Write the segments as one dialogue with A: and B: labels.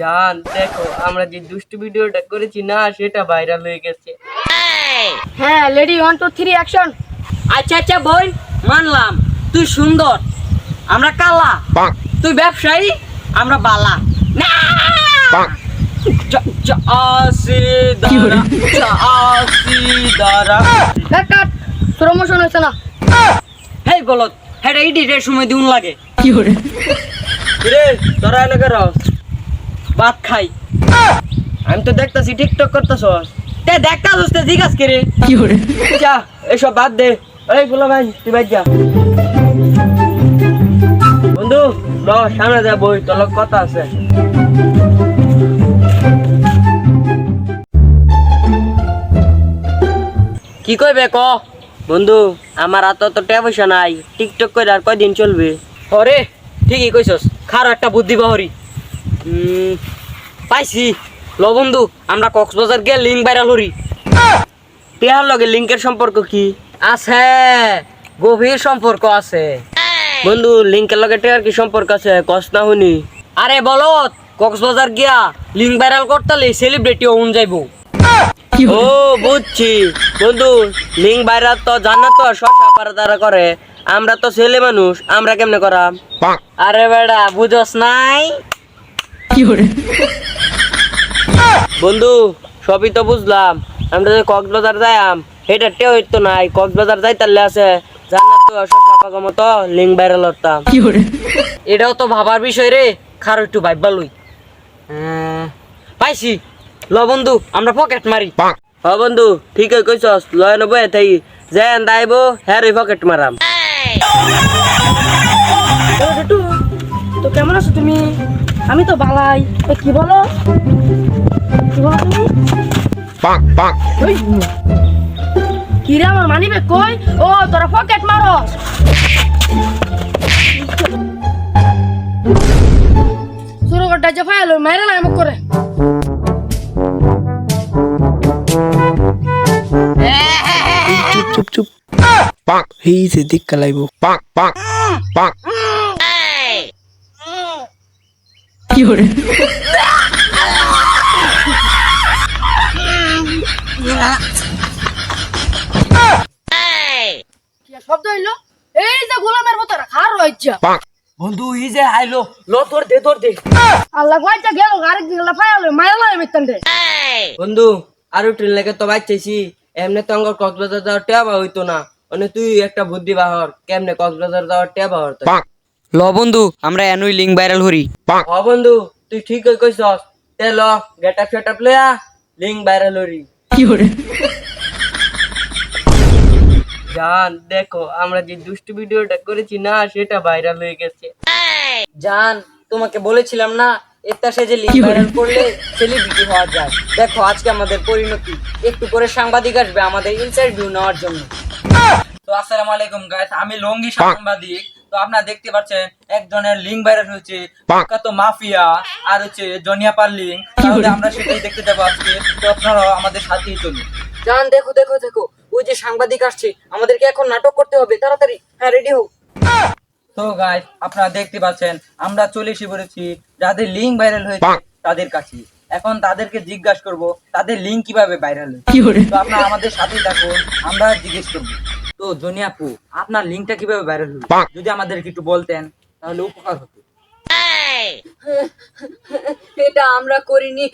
A: জান দেখো আমরা যে দুষ্টু ভিডিওটা করেছি না সেটা ভাইরাল হয়ে গেছে।
B: হ্যাঁ রেডি 1 2 3 অ্যাকশন।
C: আচ্ছা আচ্ছা বোন, মানলাম তুই সুন্দর, আমরা কালা, তুই ব্যবসায়ী, আমরা বালা।
B: কাট প্রমোশন হইছে না।
C: হেই বলত, হ্যাঁ এডিটের সময় দিউন লাগে।
A: রে তোরা এনে কর
C: ভাত খাই।
A: আমি তো দেখতাছি টিকটক করতেছস।
C: তে দেখতা দোস্তে জিজ্ঞাস করে
A: যা এসব বাদ দে। এই ফুলা ভাই তুই বাইর যা। বন্ধু ল সামনে যা বই তোর লগ কথা আছে।
C: কি কইবে ক?
A: বন্ধু আমার হাতে তো টাকা পয়সা নাই, টিকটক করে আর কয়দিন চলবে?
C: ওরে ঠিকই কইছস, খার একটা বুদ্ধি বাহরি। পাইছি, ল বন্ধু আমরা কক্সবাজার গিয়ে লিঙ্ক ভাইরাল হরি।
A: টিয়ার লগে লিংকের সম্পর্ক কি?
C: আছে, গভীর সম্পর্ক আছে।
A: বন্ধু লিংকের লগে টিয়ার কি সম্পর্ক আছে কস না শুনি।
C: আরে বলত কক্সবাজার গিয়া লিঙ্ক ভাইরাল করতালে সেলিব্রিটি ওন যাইবো।
A: ও বুঝছি বন্ধু, লিঙ্ক ভাইরাল তো জান্নাত তো শশা পারা তারা করে, আমরা তো ছেলে মানুষ, আমরা কেমনে করাম?
C: আরে বেড়া বুঝস নাই।
A: বন্ধু সবই তো বুঝলাম, আমরা যে কক্সবাজার যাইম এটা টেও তো নাই, কক্সবাজার যাইতালে আছে জান্নাত তো শশা পাকা মতো লিঙ্ক ভাইরাল হতাম।
C: এটাও তো ভাবার বিষয় রে, খার একটু ভাববা লই। পাইছি, ল বন্ধু আমরা পকেট মারি।
A: হ বন্ধু ঠিক কইছস, লয় নবই থাই যেন দাইব হ্যাঁ রে পকেট মারাম।
B: তো কেমন আছো তুমি? আমি তো বালাই। কি বলো তুমি? কি রে আমার মানিবে কই? ও তোরা পকেট মারস। শুরু করতে যে ফাইল মেরে না এমন করে।
D: চুপ চুপ এই যে দিক কালাইব।
B: শব্দ হইলো এই যে গোলামের মতো খার হইছে।
C: বন্ধু ই যে আইলো, ল তোর দে তোর দে।
B: আল্লাহ কইটা গেল আরেক দিন ফাইল মারলা এমিতন দে।
A: বন্ধু আরো ট্রেন লেগে তো বাইতেছি, এমনি তো আমার কক্সবাজার যাওয়ার টেবা হইতো না, মানে তুই একটা বুদ্ধি বাহর কেমনে কক্সবাজার যাওয়ার টেবা হর।
C: ল বন্ধু আমরা এনুই লিঙ্ক ভাইরাল হরি।
A: হ বন্ধু তুই ঠিক কইছস, তে ল গেটআপ সেটআপ লয়া লিংক ভাইরাল হরি। জান দেখো আমরা যে দুষ্টু ভিডিওটা করেছি না সেটা ভাইরাল হয়ে গেছে।
C: জান তোমাকে বলেছিলাম না এটা সে যে লিঙ্ক ভাইরাল করলে সেলিব্রিটি হওয়া যায়। দেখো আজকে আমাদের পরিণতি, একটু করে সাংবাদিক আসবে আমাদের ইন্টারভিউ নেওয়ার জন্য।
E: তো আসসালামু আলাইকুম গাইস, আমি লঙ্গি সাংবাদিক। তো আপনারা দেখতে পাচ্ছেন একজনের লিঙ্ক ভাইরাল হয়েছে, তো মাফিয়া আর হচ্ছে জনিয়া পার লিঙ্ক। তাহলে আমরা সেটাই দেখতে যাবো আজকে, তো আপনারা আমাদের সাথেই চলুন।
C: জান দেখো দেখো দেখো ওই যে সাংবাদিক আসছে, আমাদেরকে এখন নাটক করতে হবে, তাড়াতাড়ি হ্যাঁ রেডি হও।
E: তো গাইস আপনারা দেখতে পাচ্ছেন আমরা চলে এসে পড়েছি যাদের লিঙ্ক ভাইরাল হয়েছে তাদের কাছে। এখন তাদেরকে জিজ্ঞাসা করব তাদের লিঙ্ক কিভাবে ভাইরাল হয়েছে। তো আপনারা আমাদের সাথেই থাকুন, আমরা জিজ্ঞেস করবো। তো জনি আপু আপনার লিঙ্কটা কিভাবে ভাইরাল হলো যদি আমাদেরকে একটু বলতেন তাহলে উপকার হতো।
C: এটা আমরা করিনি,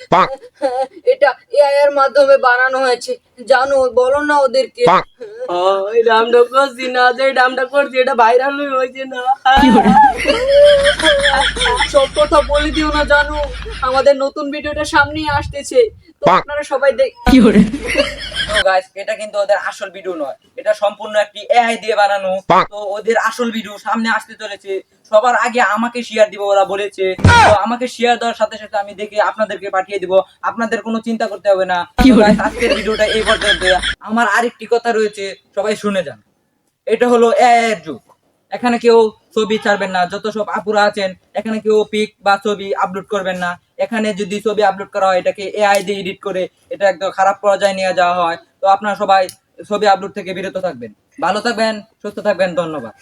C: এটা এআই এর মাধ্যমে বানানো হয়েছে। জানো বলো না ওদেরকে।
A: এই নামটা করছি না, যে নামটা করছি এটা ভাইরাল হয়েছে না।
C: সব কথা বলে দিও না, জানো আমাদের নতুন ভিডিওটা সামনেই আসতেছে, তো আপনারা সবাই
E: তো গাইস এটা কিন্তু ওদের আসল ভিডিও নয়, এটা সম্পূর্ণ একটি এআই দিয়ে বানানো। তো ওদের আসল ভিডিও সামনে আসতে চলেছে, সবার আগে আমাকে শেয়ার দিব ওরা বলেছে। তো আমাকে শেয়ার দেওয়ার সাথে সাথে আমি দেখে আপনাদেরকে পাঠিয়ে দিব, আপনাদের কোনো চিন্তা করতে হবে না। তো guys, আজকের ভিডিওটা এই পর্যন্ত। আমার আরেকটি কথা রয়েছে, সবাই শুনে যান। এটা হলো এআই এর যুগ, এখানে কেউ ছবি ছাড়বেন না। যত সব আপুরা আছেন এখানে কেউ পিক বা ছবি আপলোড করবেন না। এখানে যদি ছবি আপলোড করা হয় এটাকে এআই দিয়ে এডিট করে এটা একদম খারাপ পর্যায়ে নিয়ে যাওয়া হয়। তো তো আপনারা সবাই ছবি আপলোড থেকে বিরত থাকবেন। ভালো থাকবেন, সুস্থ থাকবেন, ধন্যবাদ।